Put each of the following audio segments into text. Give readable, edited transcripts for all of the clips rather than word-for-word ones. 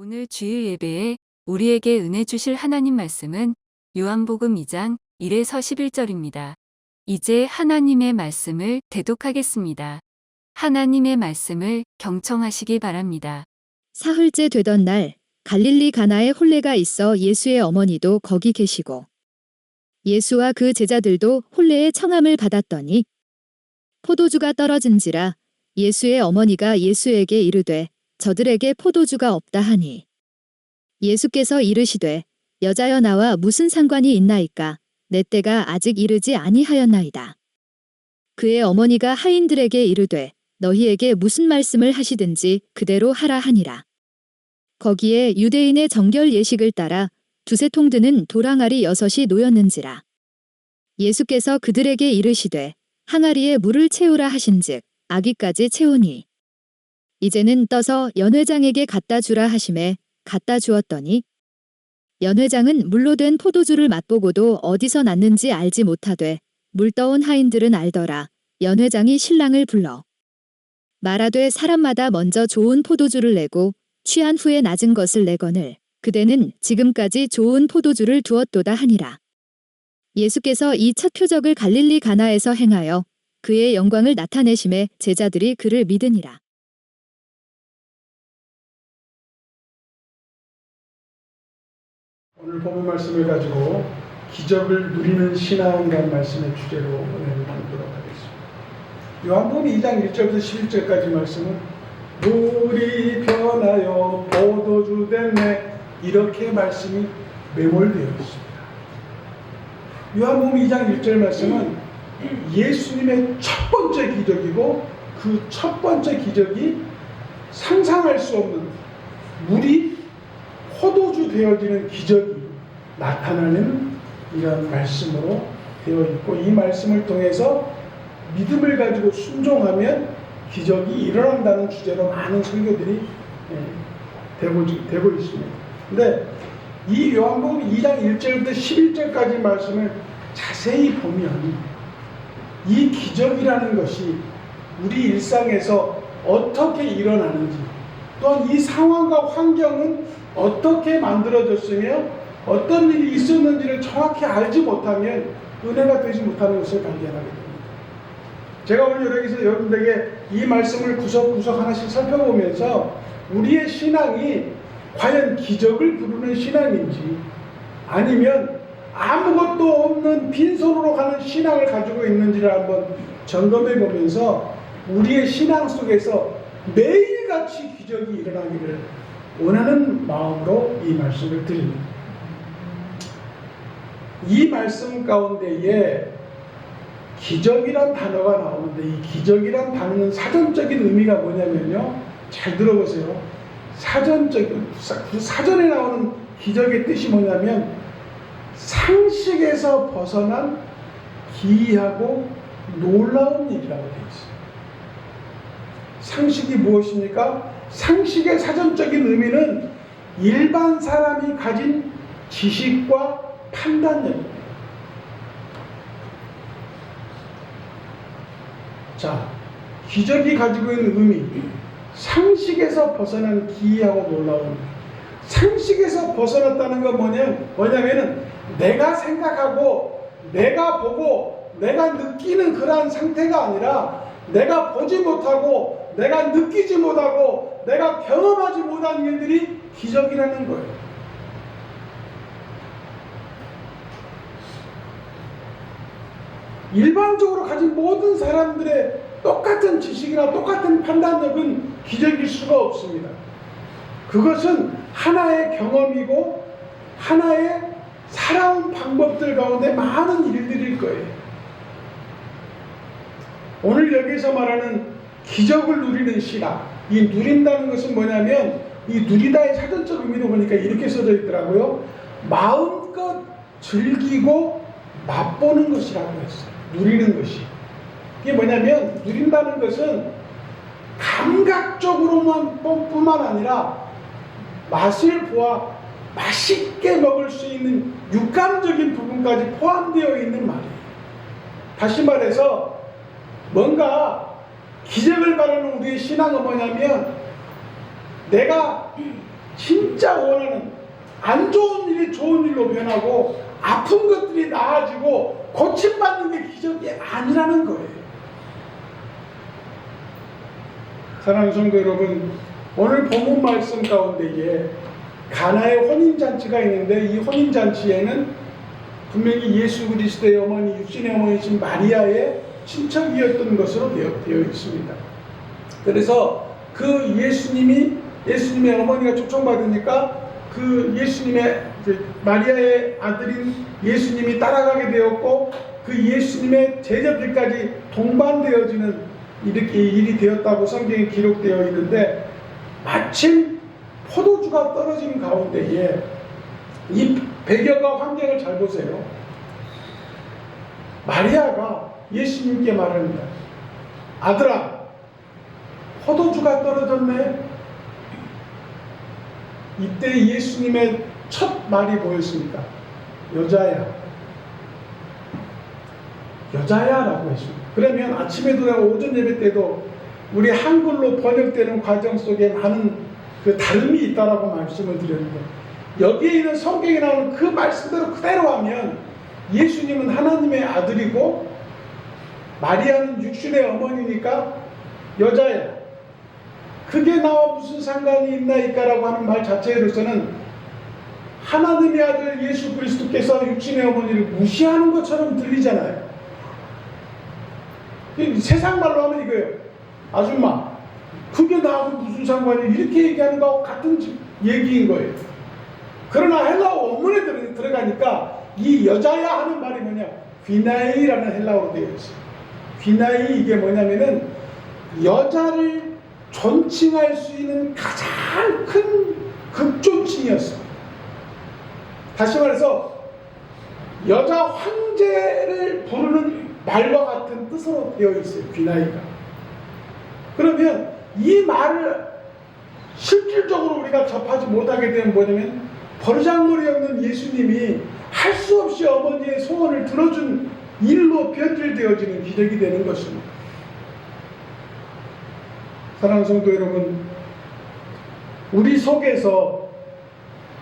오늘 주일 예배에 우리에게 은혜 주실 하나님 말씀은 요한복음 2장 1에서 11절입니다. 이제 하나님의 말씀을 대독하겠습니다. 하나님의 말씀을 경청하시기 바랍니다. 사흘째 되던 날 갈릴리 가나에 혼례가 있어 예수의 어머니도 거기 계시고 예수와 그 제자들도 혼례의 청함을 받았더니 포도주가 떨어진지라 예수의 어머니가 예수에게 이르되 저들에게 포도주가 없다 하니 예수께서 이르시되 여자여 나와 무슨 상관이 있나이까 내 때가 아직 이르지 아니하였나이다. 그의 어머니가 하인들에게 이르되 너희에게 무슨 말씀을 하시든지 그대로 하라 하니라. 거기에 유대인의 정결 예식을 따라 두세 통 드는 도랑아리 6이 놓였는지라. 예수께서 그들에게 이르시되 항아리에 물을 채우라 하신즉 아기까지 채우니 이제는 떠서 연회장에게 갖다 주라 하심에 갖다 주었더니 연회장은 물로 된 포도주를 맛보고도 어디서 났는지 알지 못하되 물 떠온 하인들은 알더라. 연회장이 신랑을 불러 말하되 사람마다 먼저 좋은 포도주를 내고 취한 후에 낮은 것을 내거늘 그대는 지금까지 좋은 포도주를 두었도다 하니라. 예수께서 이 첫 표적을 갈릴리 가나에서 행하여 그의 영광을 나타내심에 제자들이 그를 믿으니라. 오늘 본문 말씀을 가지고 기적을 누리는 신앙이라는 말씀의 주제로 은혜를 나누도록 하겠습니다. 요한복음 2장 1절부터 11절까지 말씀은 물이 변하여 포도주 됐네 이렇게 말씀이 매몰되어 있습니다. 요한복음 2장 1절 말씀은 예수님의 첫 번째 기적이고 그 첫 번째 기적이 상상할 수 없는 물이 포도주 되어지는 기적이 나타나는 이런 말씀으로 되어 있고 이 말씀을 통해서 믿음을 가지고 순종하면 기적이 일어난다는 주제로 많은 설교들이 되고 있습니다. 근데 이 요한복음 2장 1절부터 11절까지 말씀을 자세히 보면 이 기적이라는 것이 우리 일상에서 어떻게 일어나는지 또한 이 상황과 환경은 어떻게 만들어졌으며 어떤 일이 있었는지를 정확히 알지 못하면 은혜가 되지 못하는 것을 발견하게 됩니다. 제가 오늘 여기서 여러분들에게 이 말씀을 구석구석 하나씩 살펴보면서 우리의 신앙이 과연 기적을 부르는 신앙인지 아니면 아무것도 없는 빈손으로 가는 신앙을 가지고 있는지를 한번 점검해 보면서 우리의 신앙 속에서 매일같이 기적이 일어나기를 원하는 마음으로 이 말씀을 드립니다. 이 말씀 가운데에 기적이란 단어가 나오는데 이 기적이란 단어는 사전적인 의미가 뭐냐면요. 잘 들어보세요. 사전에 나오는 기적의 뜻이 뭐냐면 상식에서 벗어난 기이하고 놀라운 일이라고 되어 있어요. 상식이 무엇입니까? 상식의 사전적인 의미는 일반 사람이 가진 지식과 판단력입니다. 자, 기적이 가지고 있는 의미, 상식에서 벗어난 기이하고 놀라운 상식에서 벗어났다는 건 뭐냐면은 내가 생각하고 내가 보고 내가 느끼는 그러한 상태가 아니라 내가 보지 못하고 내가 느끼지 못하고 내가 경험하지 못한 일들이 기적이라는 거예요. 일반적으로 가진 모든 사람들의 똑같은 지식이나 똑같은 판단력은 기적일 수가 없습니다. 그것은 하나의 경험이고 하나의 살아온 방법들 가운데 많은 일들일 거예요. 오늘 여기서 말하는 기적을 누리는 신앙, 이 누린다는 것은 뭐냐면 이 누리다의 사전적 의미로 보니까 이렇게 써져 있더라고요. 마음껏 즐기고 맛보는 것이라고 했어요. 누리는 것이. 이게 뭐냐면 누린다는 것은 감각적으로만 뿐만 아니라 맛을 보아 맛있게 먹을 수 있는 육감적인 부분까지 포함되어 있는 말이에요. 다시 말해서 뭔가 기적을 바라는 우리의 신앙은 뭐냐면 내가 진짜 원하는 안 좋은 일이 좋은 일로 변하고 아픈 것들이 나아지고 고침받는 게 기적이 아니라는 거예요. 사랑하는 성도 여러분, 오늘 본문 말씀 가운데에 가나의 혼인잔치가 있는데 이 혼인잔치에는 분명히 예수 그리스도의 어머니, 육신의 어머니신 마리아의 친척이었던 것으로 되어 있습니다. 그래서 그 예수님의 어머니가 초청받으니까 그 예수님의 마리아의 아들인 예수님이 따라가게 되었고 그 예수님의 제자들까지 동반되어지는 이렇게 일이 되었다고 성경에 기록되어 있는데 마침 포도주가 떨어진 가운데에 이 배경과 환경을 잘 보세요. 마리아가 예수님께 말합니다. 아들아, 포도주가 떨어졌네. 이때 예수님의 첫 말이 뭐였습니까? 여자야. 여자야 라고 했습니다. 그러면 아침에도 오전 예배 때도 우리 한글로 번역되는 과정 속에 많은 그 다름이 있다라고 말씀을 드렸는데 여기에 있는 성경에 나오는 그 말씀대로 그대로 하면 예수님은 하나님의 아들이고 마리아는 육신의 어머니니까 여자야. 그게 나와 무슨 상관이 있나이까라고 하는 말 자체로서는 하나님의 아들 예수 그리스도께서 육신의 어머니를 무시하는 것처럼 들리잖아요. 세상 말로 하면 이거예요. 아줌마, 그게 나하고 무슨 상관이 이렇게 얘기하는 거하고 같은 얘기인 거예요. 그러나 헬라어 원문에 들어가니까 이 여자야 하는 말이 뭐냐? 귀나이라는 헬라어로 되어 있어요. 귀나이 이게 뭐냐면은 여자를 존칭할 수 있는 가장 큰 극존칭이었어요. 다시 말해서 여자 황제를 부르는 말과 같은 뜻으로 되어 있어요. 귀나이가. 그러면 이 말을 실질적으로 우리가 접하지 못하게 되면 뭐냐면 버르장머리 없는 예수님이 할 수 없이 어머니의 소원을 들어준 일로 변질되어지는 기적이 되는 것입니다. 사랑하는 성도 여러분, 우리 속에서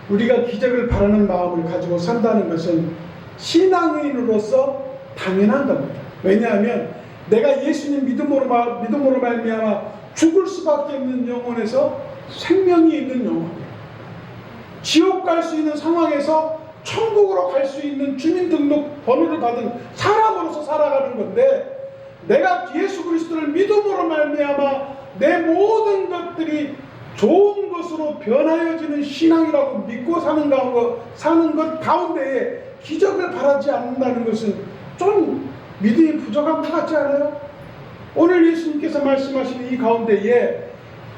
우리가 기적을 바라는 마음을 가지고 산다는 것은 신앙인으로서 당연한 겁니다. 왜냐하면 내가 예수님 믿음으로 말미암아 죽을 수밖에 없는 영혼에서 생명이 있는 영혼이에요. 지옥 갈 수 있는 상황에서 천국으로 갈 수 있는 주민등록 번호를 받은 사람으로서 살아가는 건데 내가 예수 그리스도를 믿음으로 말미암아 내 모든 것들이 좋은 것으로 변하여지는 신앙이라고 믿고 사는 것 가운데에 기적을 바라지 않는다는 것은 좀 믿음이 부족한 것 같지 않아요? 오늘 예수님께서 말씀하시는 이 가운데에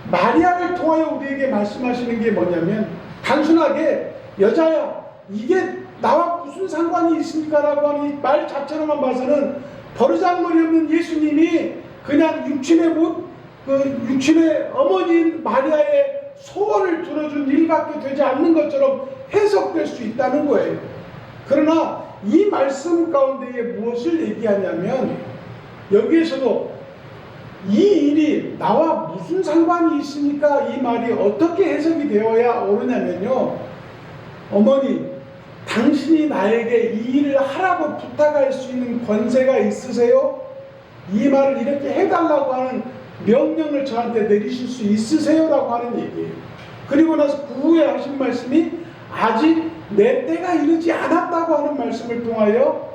마리아를 통하여 우리에게 말씀하시는 게 뭐냐면 단순하게 여자야 이게 나와 무슨 상관이 있습니까? 라고 하는 이 말 자체로만 봐서는 버르장머리 없는 예수님이 그냥 육신의 어머니인 마리아의 소원을 들어준 일밖에 되지 않는 것처럼 해석될 수 있다는 거예요. 그러나 이 말씀 가운데에 무엇을 얘기하냐면 여기에서도 이 일이 나와 무슨 상관이 있습니까? 이 말이 어떻게 해석이 되어야 옳으냐면요. 어머니, 당신이 나에게 이 일을 하라고 부탁할 수 있는 권세가 있으세요? 이 말을 이렇게 해달라고 하는 명령을 저한테 내리실 수 있으세요? 라고 하는 얘기예요. 그리고 나서 그 후에 하신 말씀이 아직 내 때가 이르지 않았다고 하는 말씀을 통하여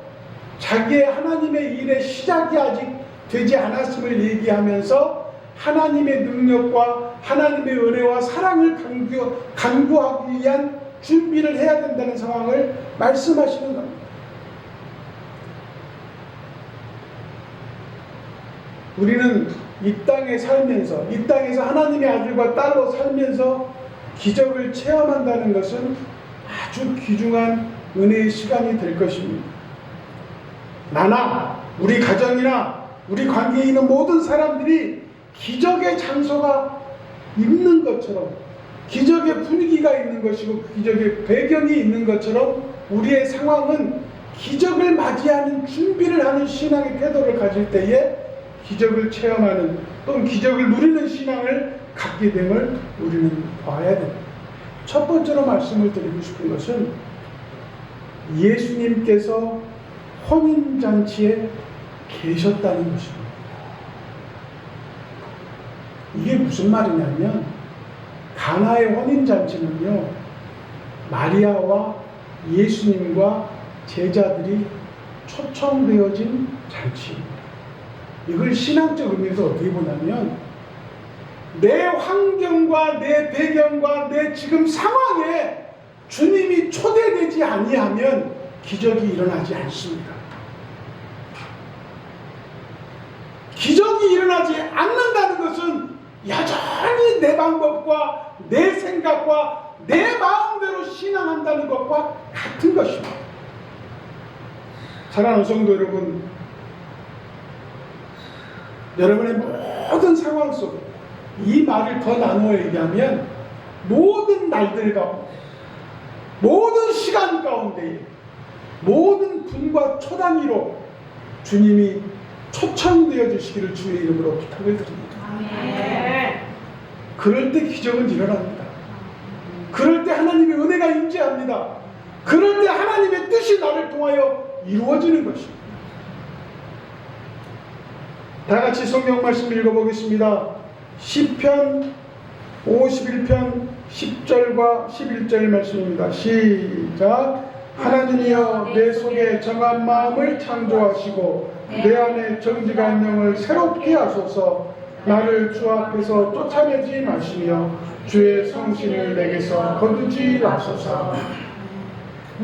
자기의 하나님의 일의 시작이 아직 되지 않았음을 얘기하면서 하나님의 능력과 하나님의 은혜와 사랑을 강구하기 위한 준비를 해야 된다는 상황을 말씀하시는 겁니다. 우리는 이 땅에 살면서 이 땅에서 하나님의 아들과 딸로 살면서 기적을 체험한다는 것은 아주 귀중한 은혜의 시간이 될 것입니다. 나나 우리 가정이나 우리 관계에 있는 모든 사람들이 기적의 장소가 있는 것처럼 기적의 분위기가 있는 것이고 기적의 배경이 있는 것처럼 우리의 상황은 기적을 맞이하는 준비를 하는 신앙의 태도를 가질 때에 기적을 체험하는 또는 기적을 누리는 신앙을 갖게 됨을 우리는 봐야 됩니다. 첫 번째로 말씀을 드리고 싶은 것은 예수님께서 혼인잔치에 계셨다는 것입니다. 이게 무슨 말이냐면 가나의 혼인잔치는요, 마리아와 예수님과 제자들이 초청되어진 잔치입니다. 이걸 신앙적 의미에서 어떻게 보냐면 내 환경과 내 배경과 내 지금 상황에 주님이 초대되지 아니하면 기적이 일어나지 않습니다. 기적이 일어나지 않는다는 것은 여전히 내 방법과 내 생각과 내 마음대로 신앙한다는 것과 같은 것입니다. 사랑하는 성도 여러분, 여러분의 모든 상황 속에 이 말을 더 나누어 얘기하면 모든 날들 가운데, 모든 시간 가운데, 모든 분과 초단위로 주님이 초청되어 주시기를 주의 이름으로 부탁을 드립니다. 그럴 때 기적은 일어납니다. 그럴 때 하나님의 은혜가 임재합니다. 그럴 때 하나님의 뜻이 나를 통하여 이루어지는 것입니다. 다 같이 성경 말씀 읽어보겠습니다. 시편 51편 10절과 11절 말씀입니다. 시작. 하나님이여 내 속에 정한 마음을 창조하시고 내 안에 정직한 영을 새롭게 하소서. 나를 주 앞에서 쫓아내지 마시며 주의 성신을 내게서 거두지 마소서.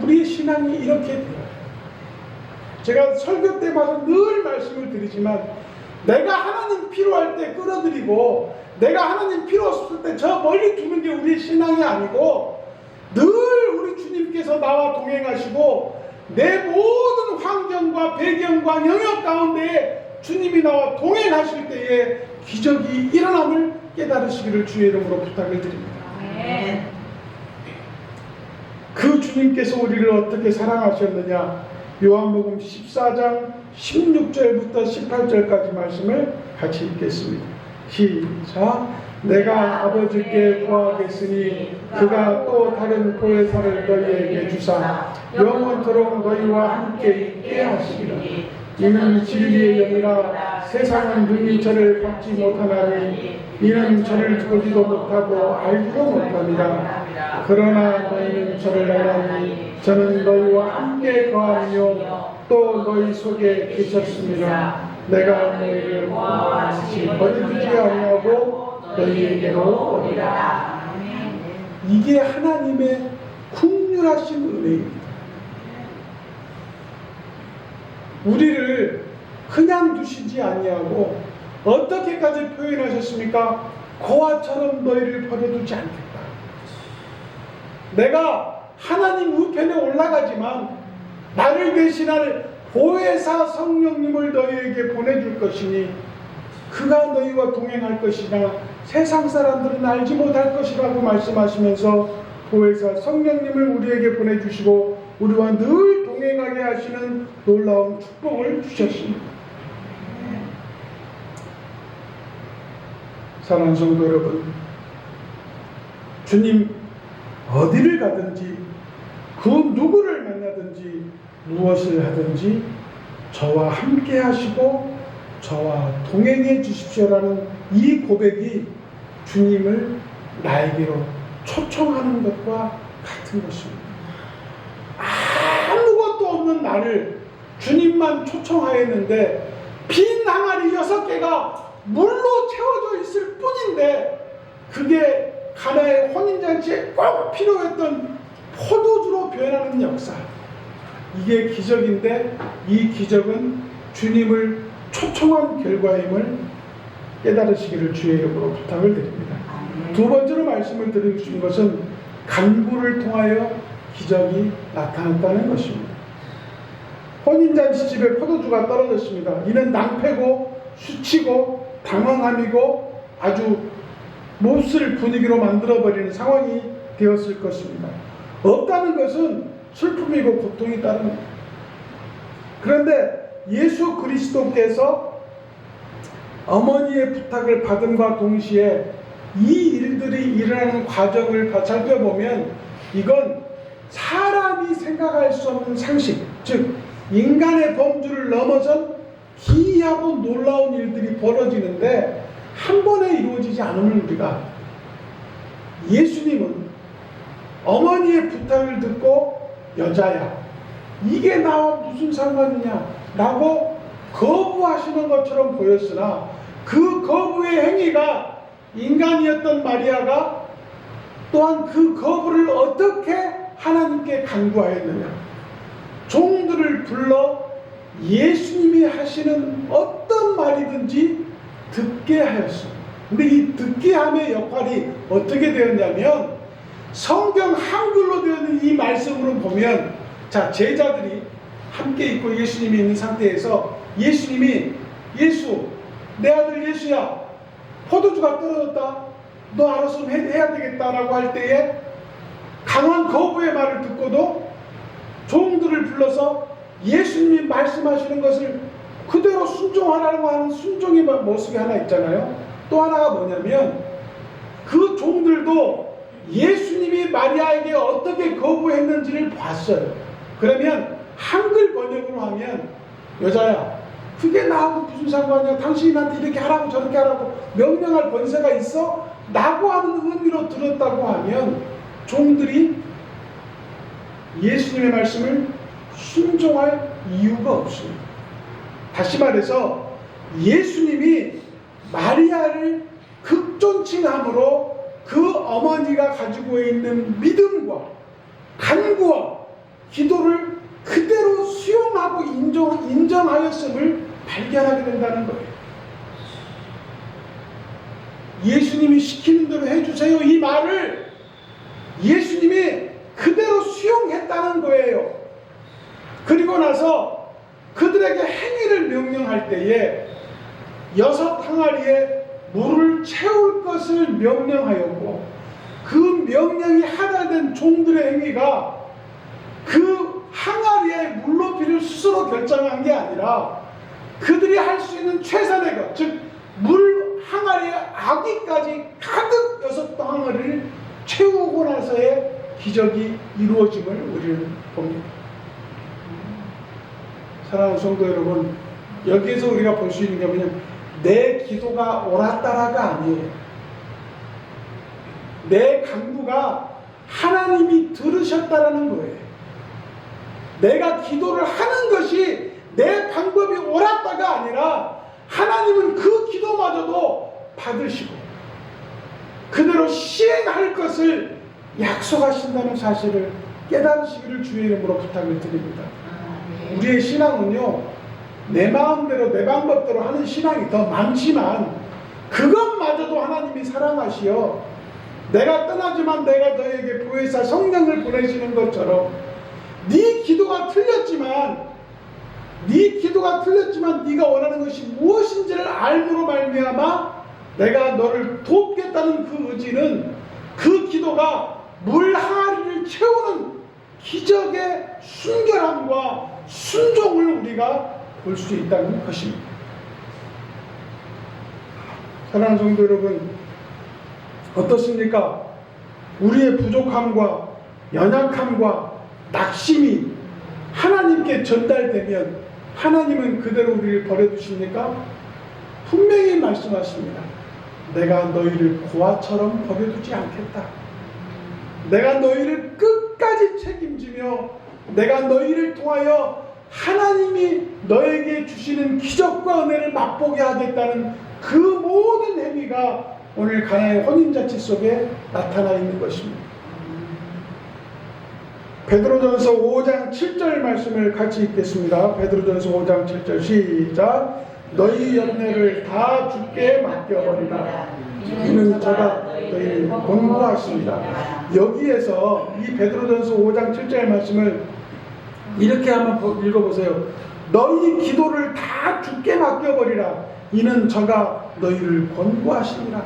우리 신앙이 이렇게 돼요. 제가 설교 때마다 늘 말씀을 드리지만 내가 하나님 필요할 때 끌어들이고 내가 하나님 필요 없을 때 저 멀리 두는 게 우리 신앙이 아니고 늘 우리 주님께서 나와 동행하시고 내 모든 환경과 배경과 영역 가운데 주님이 나와 동행하실 때에 기적이 일어남을 깨달으시기를 주의 이름으로 부탁을 드립니다. 그 주님께서 우리를 어떻게 사랑하셨느냐, 요한복음 14장 16절부터 18절까지 말씀을 같이 읽겠습니다. 시작. 내가 아버지께 구하겠으니 그가 또 다른 보혜사를 너희에게 주사 영원토록 너희와 함께 있게 하시리라. 이는 진리의 영이라 세상은 능히 저를 받지 못하나니 이는 저를 보지도 못하고 알지도 못합니다. 그러나 너희는 저를 알아니 저는 너희와 함께 거하며 또 너희 속에 계셨습니다. 내가 너희를 원하시 버리지 아니하고 너희에게로 오리라. 이게 하나님의 긍휼하신 은혜입니다. 우리를 그냥 두시지 아니하고 어떻게까지 표현하셨습니까? 고아처럼 너희를 버려두지 않겠다. 내가 하나님 우편에 올라가지만 나를 대신할 보혜사 성령님을 너희에게 보내줄 것이니 그가 너희와 동행할 것이나 세상 사람들은 알지 못할 것이라고 말씀하시면서 보혜사 성령님을 우리에게 보내주시고 우리와 늘 동행하게 하시는 놀라운 축복을 주셨습니다. 사랑하는 성도 여러분, 주님 어디를 가든지 그 누구를 만나든지 무엇을 하든지 저와 함께 하시고 저와 동행해 주십시오라는 이 고백이 주님을 나에게로 초청하는 것과 같은 것입니다. 아무것도 없는 나를 주님만 초청하였는데 빈 항아리 6개가 물로 채워져 있을 뿐인데 그게 가나의 혼인잔치에 꼭 필요했던 포도주로 변하는 역사, 이게 기적인데 이 기적은 주님을 초청한 결과임을 깨달으시기를 주의 이름으로 부탁을 드립니다. 두 번째로 말씀을 드리고 싶은 것은 간구를 통하여 기적이 나타났다는 것입니다. 혼인잔치 집에 포도주가 떨어졌습니다. 이는 낭패고 수치고 당황함이고 아주 몹쓸 분위기로 만들어버리는 상황이 되었을 것입니다. 없다는 것은 슬픔이고 고통이 따릅니다. 그런데 예수 그리스도께서 어머니의 부탁을 받음과 동시에 이 일들이 일어나는 과정을 살펴보면 이건 사람이 생각할 수 없는 상식, 즉 인간의 범주를 넘어선 기이하고 놀라운 일들이 벌어지는데 한 번에 이루어지지 않으면 우리가 예수님은 어머니의 부탁을 듣고 여자야 이게 나와 무슨 상관이냐 라고 거부하시는 것처럼 보였으나 그 거부의 행위가 인간이었던 마리아가 또한 그 거부를 어떻게 하나님께 간구하였느냐. 종들을 불러 예수님이 하시는 어떤 말이든지 듣게 하였습니다. 근데 이 듣게 함의 역할이 어떻게 되었냐면 성경 한글로 되어 있는 이 말씀으로 보면 자, 제자들이 함께 있고 예수님이 있는 상태에서 예수님이 예수, 내 아들 예수야, 포도주가 떨어졌다. 너 알아서 해야 되겠다라고 할 때에 강한 거부의 말을 듣고도 종들을 불러서 예수님이 말씀하시는 것을 그대로 순종하라고 하는 순종의 모습이 하나 있잖아요. 또 하나가 뭐냐면 그 종들도 예수님이 마리아에게 어떻게 거부했는지를 봤어요. 그러면 한글 번역으로 하면 여자야 그게 나하고 무슨 상관이야. 당신이 나한테 이렇게 하라고 저렇게 하라고 명령할 권세가 있어? 라고 하는 의미로 들었다고 하면 종들이 예수님의 말씀을 순종할 이유가 없습니다. 다시 말해서 예수님이 마리아를 극존칭함으로 그 어머니가 가지고 있는 믿음과 간구와 기도를 그대로 수용하고 인정하였음을 발견하게 된다는 거예요. 예수님이 시키는 대로 해주세요 이 말을 예수님이 그대로 수용했다는 거예요. 그리고 나서 그들에게 행위를 명령할 때에 6 항아리에 물을 채울 것을 명령하였고 그 명령이 하달된 종들의 행위가 그 항아리의 물높이를 스스로 결정한 게 아니라 그들이 할 수 있는 최선의 것, 즉 물 항아리의 아기까지 가득 6 항아리를 채우고 나서의 기적이 이루어짐을 우리는 봅니다. 사랑하는 성도 여러분, 여기에서 우리가 볼 수 있는 게 뭐냐면 내 기도가 옳았다라가 아니에요. 내 간구가 하나님이 들으셨다라는 거예요. 내가 기도를 하는 것이 내 방법이 옳았다가 아니라 하나님은 그 기도마저도 받으시고 그대로 시행할 것을 약속하신다는 사실을 깨달으시기를 주의 이름으로 부탁을 드립니다. 우리의 신앙은요, 내 마음대로 내 방법대로 하는 신앙이 더 많지만 그것마저도 하나님이 사랑하시어 내가 떠나지만 내가 너에게 보혜사 성령을 보내시는 것처럼 네 기도가 틀렸지만 네가 원하는 것이 무엇인지를 알므로 말미암아 내가 너를 돕겠다는 그 의지는 그 기도가 물 항아리를 채우는 기적의 순결함과 순종을 우리가 볼 수 있다는 것입니다. 사랑하는 성도 여러분, 어떻습니까? 우리의 부족함과 연약함과 낙심이 하나님께 전달되면 하나님은 그대로 우리를 버려두십니까? 분명히 말씀하십니다. 내가 너희를 고아처럼 버려두지 않겠다. 내가 너희를 끝까지 책임지며 내가 너희를 통하여 하나님이 너에게 주시는 기적과 은혜를 맛보게 하겠다는 그 모든 행위가 오늘 가나의 혼인잔치 속에 나타나 있는 것입니다. 베드로전서 5장 7절 말씀을 같이 읽겠습니다. 베드로전서 5장 7절 시작. 너희 염려를 다 주께 맡겨버리라. 이는 저가 너희를 권고하십니다. 여기에서 이 베드로전서 5장 7절 말씀을 이렇게 한번 읽어보세요. 너희 기도를 다 주께 맡겨버리라. 이는 저가 너희를 권고하시니라.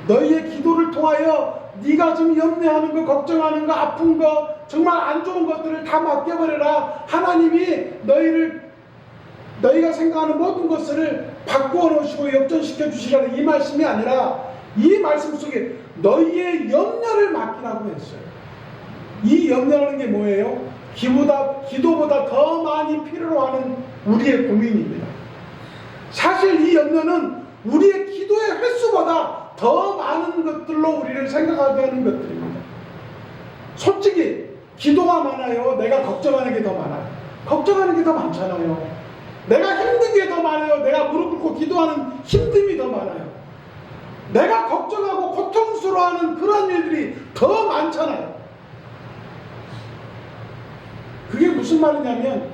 너희의 기도를 통하여 네가 지금 염려하는 거, 걱정하는 거, 아픈 거, 정말 안 좋은 것들을 다 맡겨버려라. 하나님이 너희가 생각하는 모든 것을 바꾸어 놓으시고 역전시켜 주시라는 이 말씀이 아니라 이 말씀 속에 너희의 염려를 맡기라고 했어요. 이 염려라는 게 뭐예요? 기도보다 더 많이 필요로 하는 우리의 고민입니다. 사실 이 염려는 우리의 기도의 횟수보다 더 많은 것들로 우리를 생각하게 하는 것들입니다. 솔직히 기도가 많아요? 내가 걱정하는 게 더 많아요? 걱정하는 게 더 많잖아요. 내가 힘든 게 더 많아요? 내가 무릎 꿇고 기도하는 힘듦이 더 많아요. 내가 걱정하고 고통스러워하는 그런 일들이 더 많잖아요. 그게 무슨 말이냐면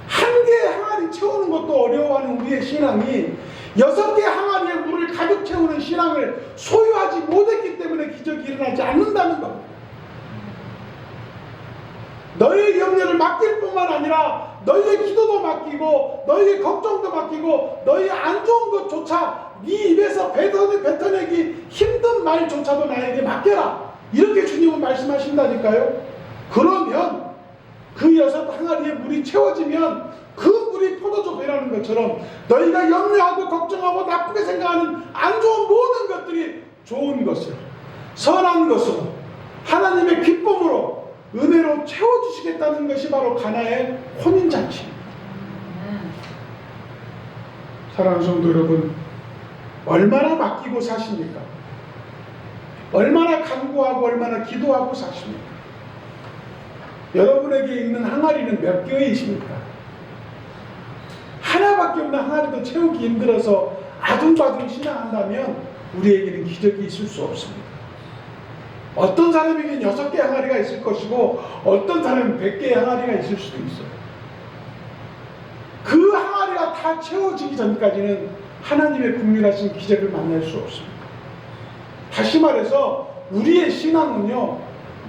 한 개의 항아리 채우는 것도 어려워하는 우리의 신앙이 6개 항아리에 물을 가득 채우는 신앙을 소유하지 못했기 때문에 기적이 일어나지 않는다는 겁니다. 너희의 염려를 맡길 뿐만 아니라 너희의 기도도 맡기고 너희의 걱정도 맡기고 너희의 안 좋은 것조차 네 입에서 뱉어내기 힘든 말조차도 나에게 맡겨라. 이렇게 주님은 말씀하신다니까요. 그러면 그 6 항아리에 물이 채워지면 그 물이 포도주 배라는 것처럼 너희가 염려하고 걱정하고 나쁘게 생각하는 안 좋은 모든 것들이 좋은 것으로 선한 것으로 하나님의 기쁨으로 은혜로 채워주시겠다는 것이 바로 가나의 혼인잔치입니다. 사랑하는 성도 여러분, 얼마나 맡기고 사십니까? 얼마나 간구하고 얼마나 기도하고 사십니까? 여러분에게 있는 항아리는 몇 개이십니까? 하나밖에 없는 항아리도 채우기 힘들어서 아둥바둥 신앙한다면 우리에게는 기적이 있을 수 없습니다. 어떤 사람에게는 6개 항아리가 있을 것이고 어떤 사람은 100개의 항아리가 있을 수도 있어요. 그 항아리가 다 채워지기 전까지는 하나님의 국민하신 기적을 만날 수 없습니다. 다시 말해서 우리의 신앙은요,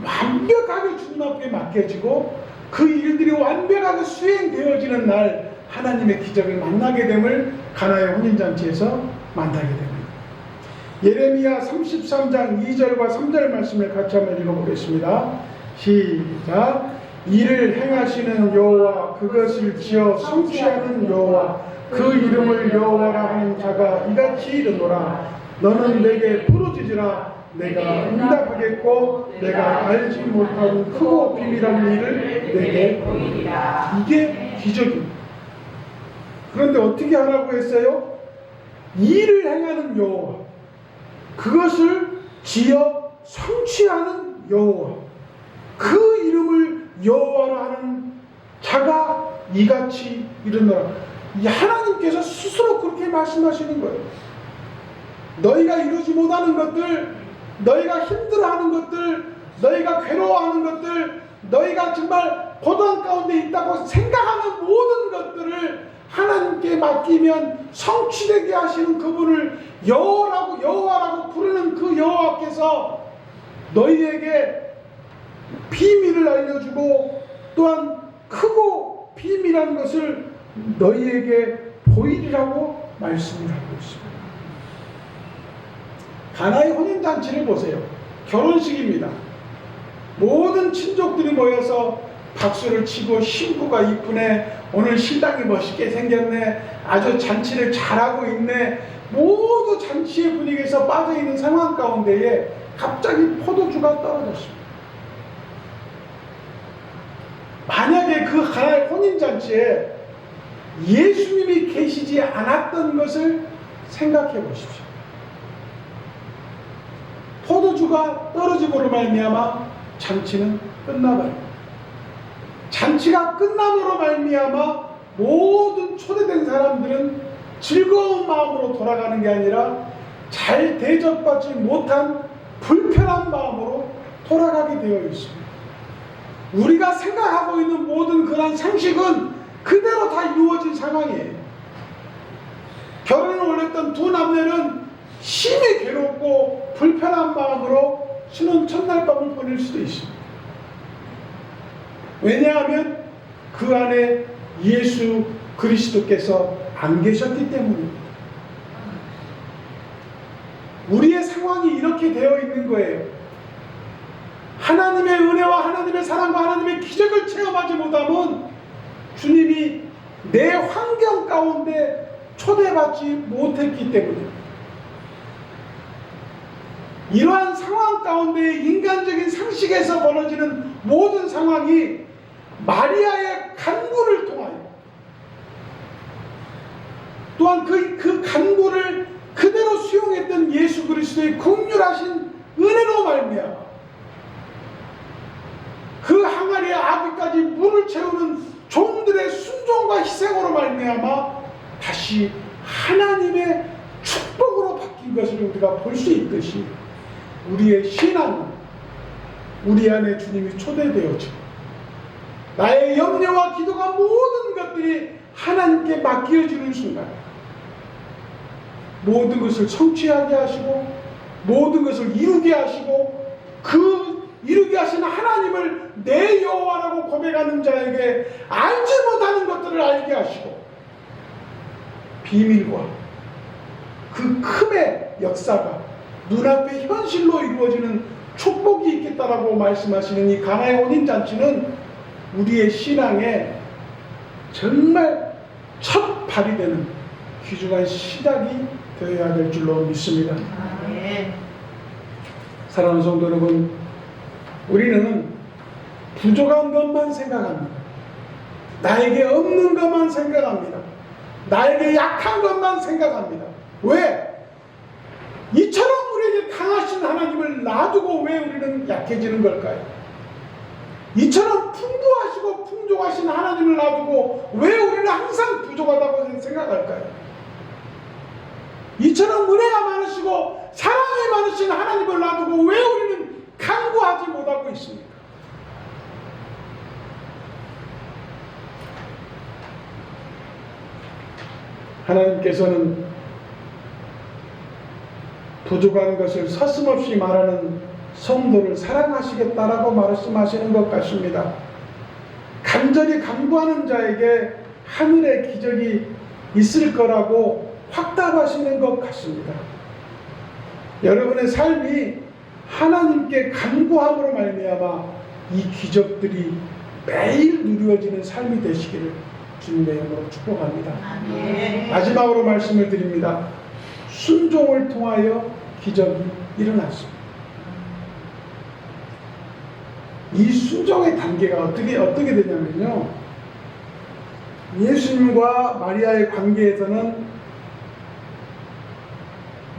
완벽하게 주님 앞에 맡겨지고 그 일들이 완벽하게 수행되어지는 날 하나님의 기적을 만나게 됨을 가나의 혼인잔치에서 만나게 됩니다. 예레미야 33장 2절과 3절 말씀을 같이 한번 읽어보겠습니다. 시작. 이를 행하시는 여호와, 그것을 지어 성취하는 여호와, 그 이름을 여호와라 하는 자가 이같이 이르노라. 너는 내게 부르짖으라. 내가 응답하겠고 내가 알지 못한 크고 비밀한 일을 내게 보이리라. 이게 기적입니다. 그런데 어떻게 하라고 했어요? 일을 행하는 여호와, 그것을 지어 성취하는 여호와, 그 이름을 여호와라 하는 자가 이같이 이르노라. 하나님께서 스스로 그렇게 말씀하시는 거예요. 너희가 이루지 못하는 것들, 너희가 힘들어하는 것들, 너희가 괴로워하는 것들, 너희가 정말 고단 가운데 있다고 생각하는 모든 것들을 하나님께 맡기면 성취되게 하시는 그분을 여호와라고 부르는 그 여호와께서 너희에게 비밀을 알려주고 또한 크고 비밀한 것을 너희에게 보이리라고 말씀을 하고 있습니다. 가나의 혼인잔치를 보세요. 결혼식입니다. 모든 친족들이 모여서 박수를 치고 신부가 이쁘네, 오늘 신랑이 멋있게 생겼네, 아주 잔치를 잘하고 있네, 모두 잔치의 분위기에서 빠져있는 상황 가운데에 갑자기 포도주가 떨어졌습니다. 만약에 그 가나의 혼인잔치에 예수님이 계시지 않았던 것을 생각해 보십시오. 포도주가 떨어짐으로 말미암아 잔치는 끝나버립니다. 잔치가 끝남으로 말미암아 모든 초대된 사람들은 즐거운 마음으로 돌아가는 게 아니라 잘 대접받지 못한 불편한 마음으로 돌아가게 되어 있습니다. 우리가 생각하고 있는 모든 그런 상식은 그대로 다 이루어진 상황이에요. 결혼을 올렸던 두 남녀는 심히 괴롭고 불편한 마음으로 신혼 첫날 밤을 보낼 수도 있습니다. 왜냐하면 그 안에 예수 그리스도께서 안 계셨기 때문입니다. 우리의 상황이 이렇게 되어 있는 거예요. 하나님의 은혜와 하나님의 사랑과 하나님의 기적을 체험하지 못하면 주님이 내 환경 가운데 초대받지 못했기 때문입니다. 이러한 상황 가운데 인간적인 상식에서 벌어지는 모든 상황이 마리아의 간구를 통하여 또한 그 간구를 그대로 수용했던 예수 그리스도의 긍휼하신 은혜로 말미암아 그 항아리의 아귀까지 물을 채우는 종들의 순종과 희생으로 말미암아 다시 하나님의 축복으로 바뀐 것을 우리가 볼 수 있듯이 우리의 신앙은 우리 안에 주님이 초대되어지고 나의 염려와 기도가 모든 것들이 하나님께 맡겨지는 순간 모든 것을 성취하게 하시고 모든 것을 이루게 하시고 그 이루게 하시는 하나님을 내 여호와라고 고백하는 자에게 알지 못하는 것들을 알게 하시고 비밀과 그 큼의 역사가 눈앞에 현실로 이루어지는 축복이 있겠다라고 말씀하시는 이 가나의 혼인잔치는 우리의 신앙에 정말 첫 발휘되는 귀중한 시작이 되어야 될 줄로 믿습니다. 사랑하는 성도 여러분, 우리는 부족한 것만 생각합니다. 나에게 없는 것만 생각합니다. 나에게 약한 것만 생각합니다. 왜? 이처럼 우리에게 강하신 하나님을 놔두고 왜 우리는 약해지는 걸까요? 이처럼 풍부하시고 풍족하신 하나님을 놔두고 왜 우리는 항상 부족하다고 생각할까요? 이처럼 은혜가 많으시고 사랑이 많으신 하나님을 놔두고 왜 우리는 간구하지 못하고 있습니까? 하나님께서는 부족한 것을 서슴없이 말하는 성도를 사랑하시겠다라고 말씀하시는 것 같습니다. 간절히 간구하는 자에게 하늘의 기적이 있을 거라고 확답하시는 것 같습니다. 여러분의 삶이 하나님께 간구함으로 말미암아 이 기적들이 매일 누려지는 삶이 되시기를 주님의 이름으로 축복합니다. 마지막으로 말씀을 드립니다. 순종을 통하여 기적이 일어났습니다. 이 순종의 단계가 어떻게 되냐면요, 예수님과 마리아의 관계에서는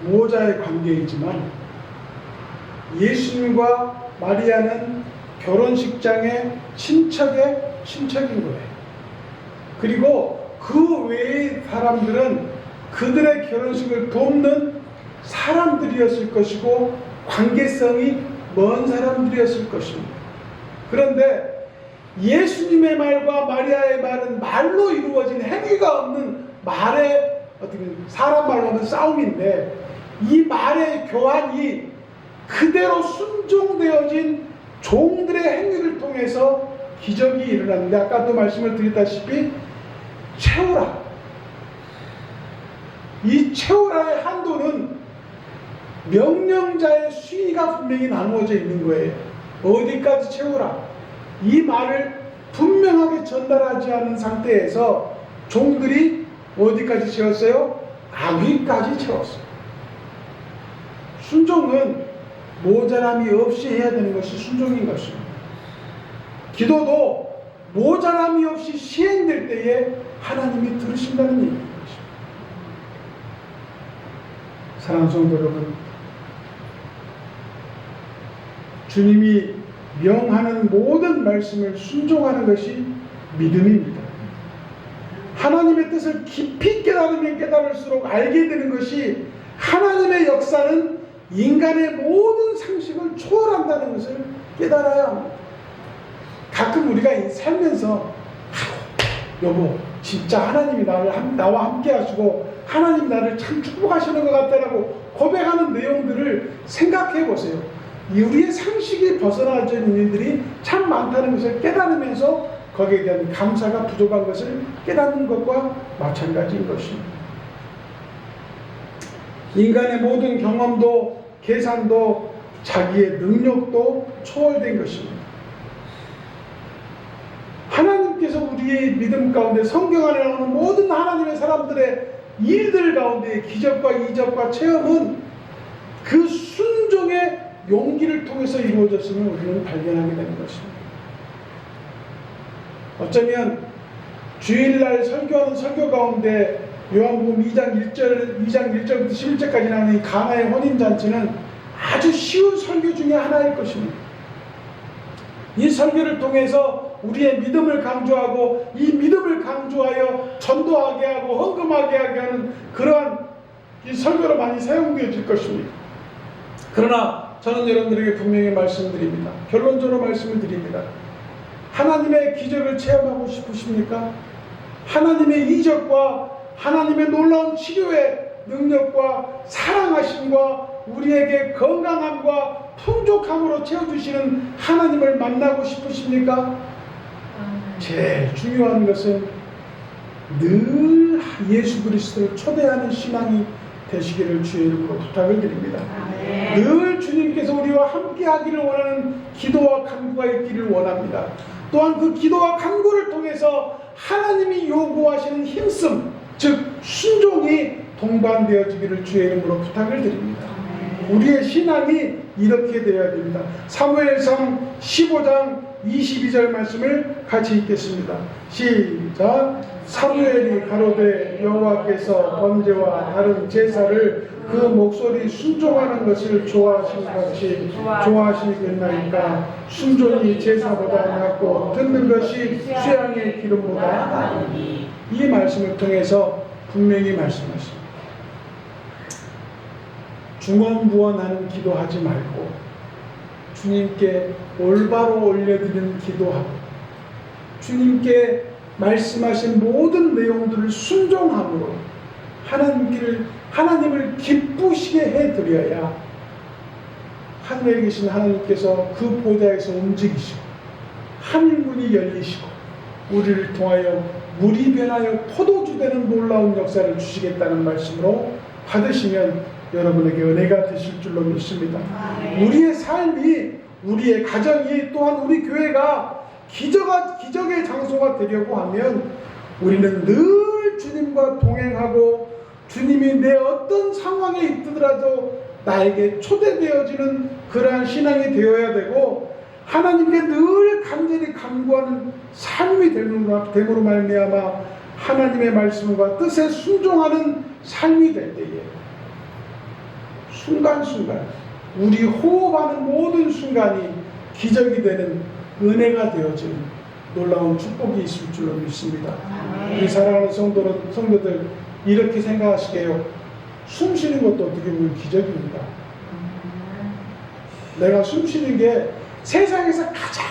모자의 관계이지만 예수님과 마리아는 결혼식장의 친척인 거예요. 그리고 그 외의 사람들은 그들의 결혼식을 돕는 사람들이었을 것이고 관계성이 먼 사람들이었을 것입니다. 그런데 예수님의 말과 마리아의 말은 말로 이루어진 행위가 없는 말의 어떻게 사람 말로 하면 싸움인데 이 말의 교환이 그대로 순종되어진 종들의 행위를 통해서 기적이 일어났는데 아까도 말씀을 드렸다시피 채우라. 이 채우라의 한도는 명령자의 수위가 분명히 나누어져 있는 거예요. 어디까지 채우라. 이 말을 분명하게 전달하지 않은 상태에서 종들이 어디까지 채웠어요? 아귀까지 채웠어요. 순종은 모자람이 없이 해야 되는 것이 순종인 것입니다. 기도도 모자람이 없이 시행될 때에 하나님이 들으신다는 얘기인 것입니다. 사랑하는 성도 여러분, 주님이 명하는 모든 말씀을 순종하는 것이 믿음입니다. 하나님의 뜻을 깊이 깨달으면 깨달을수록 알게 되는 것이 하나님의 역사는 인간의 모든 상식을 초월한다는 것을 깨달아야 합니다. 가끔 우리가 살면서 여보 진짜 하나님이 나와 함께 하시고 하나님 나를 참 축복하시는 것 같다라고 고백하는 내용들을 생각해 보세요. 우리의 상식이 벗어나져 있는 일들이 참 많다는 것을 깨달으면서 거기에 대한 감사가 부족한 것을 깨닫는 것과 마찬가지인 것입니다. 인간의 모든 경험도 계산도 자기의 능력도 초월된 것입니다. 하나님께서 우리의 믿음 가운데 성경 안에 나오는 모든 하나님의 사람들의 일들 가운데 기적과 이적과 체험은 그 순종의 용기를 통해서 이루어졌음을 우리는 발견하게 되는 것입니다. 어쩌면 주일날 설교하는 설교 가운데 요한복음 2장 1절부터 11절까지 나오는 이 가나의 혼인잔치는 아주 쉬운 설교 중에 하나일 것입니다. 이 설교를 통해서 우리의 믿음을 강조하고 이 믿음을 강조하여 전도하게 하고 헌금하게 하게 하는 그러한 이 설교로 많이 사용되어질 것입니다. 그러나 저는 여러분들에게 분명히 말씀드립니다. 결론적으로 말씀을 드립니다. 하나님의 기적을 체험하고 싶으십니까? 하나님의 이적과 하나님의 놀라운 치료의 능력과 사랑하심과 우리에게 건강함과 풍족함으로 채워주시는 하나님을 만나고 싶으십니까? 제일 중요한 것은 늘 예수 그리스도를 초대하는 신앙이 되시기를 주의 이름으로 부탁을 드립니다. 늘 주님께서 우리와 함께 하기를 원하는 기도와 간구가 있기를 원합니다. 또한 그 기도와 간구를 통해서 하나님이 요구하시는 힘씀, 즉 순종이 동반되어지기를 주의 이름으로 부탁을 드립니다. 우리의 신앙이 이렇게 되어야 됩니다. 사무엘상 15장 22절 말씀을 같이 읽겠습니다. 시작. 사무엘이 가로되 여호와께서 번제와 다른 제사를 그 목소리 순종하는 것을 좋아하신 같이 좋아하시겠나이까. 순종이 제사보다 낫고 듣는 것이 수양의 기름보다 나으니. 이 말씀을 통해서 분명히 말씀하십니다. 중언부언하는 기도하지 말고 주님께 올바로 올려드리는 기도하고 주님께 말씀하신 모든 내용들을 순종함으로 하나님을 기쁘시게 해드려야 하늘에 계신 하나님께서 그 보좌에서 움직이시고 하늘문이 열리시고 우리를 통하여 물이 변하여 포도주 되는 놀라운 역사를 주시겠다는 말씀으로 받으시면 여러분에게 은혜가 되실 줄로 믿습니다. 우리의 삶이, 우리의 가정이, 또한 우리 교회가 기적의 장소가 되려고 하면 우리는 늘 주님과 동행하고 주님이 내 어떤 상황에 있더라도 나에게 초대되어지는 그러한 신앙이 되어야 되고 하나님께 늘 간절히 간구하는 삶이 됨으로 말미암아 하나님의 말씀과 뜻에 순종하는 삶이 될 때에 순간순간 우리 호흡하는 모든 순간이 기적이 되는 은혜가 되어지는 놀라운 축복이 있을 줄로 믿습니다. 우리 사랑하는 성도들 이렇게 생각하시게요. 숨 쉬는 것도 어떻게 보면 기적입니다. 내가 숨 쉬는 게 세상에서 가장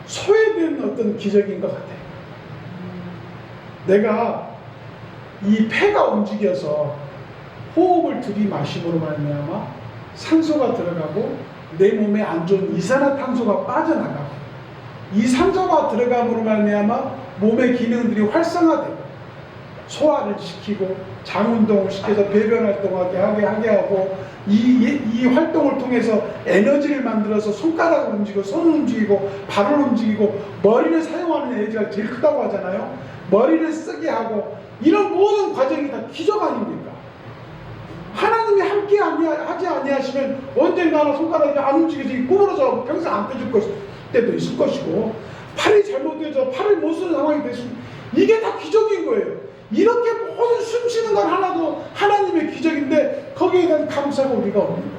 소외된 어떤 기적인 것 같아요. 내가 이 폐가 움직여서 호흡을 들이마심으로 말미암아 산소가 들어가고 내 몸에 안 좋은 이산화탄소가 빠져나가고 이 산소가 들어감으로 말미암아 몸의 기능들이 활성화되고 소화를 시키고 장 운동을 시켜서 배변 활동하게 하게 하고 이 활동을 통해서 에너지를 만들어서 손가락을 움직이고 손을 움직이고 발을 움직이고 머리를 사용하는 에너지가 제일 크다고 하잖아요. 머리를 쓰게 하고 이런 모든 과정이 다 기적 아닙니까? 하나님이 함께 하지 아니하시면 언젠가는 손가락이 안 움직여서 구부러져 평생 안 펴질 때도 있을 것이고 팔이 잘못돼서 팔을 못 쓰는 상황이 됐으면 이게 다 기적인 거예요. 이렇게 모든 숨쉬는 건 하나도 하나님의 기적인데 거기에 대한 감사가 우리가 없는 거예요.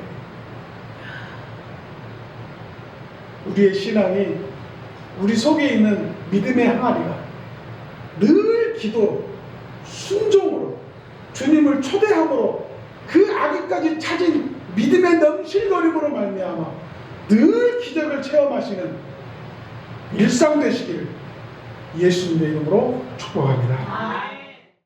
우리의 신앙이 우리 속에 있는 믿음의 항아리가 늘 기도, 순종으로 주님을 초대함으로 그 아기까지 찾은 믿음의 넘실거림으로 말미암아 늘 기적을 체험하시는 일상 되시기를 예수님의 이름으로 축복합니다.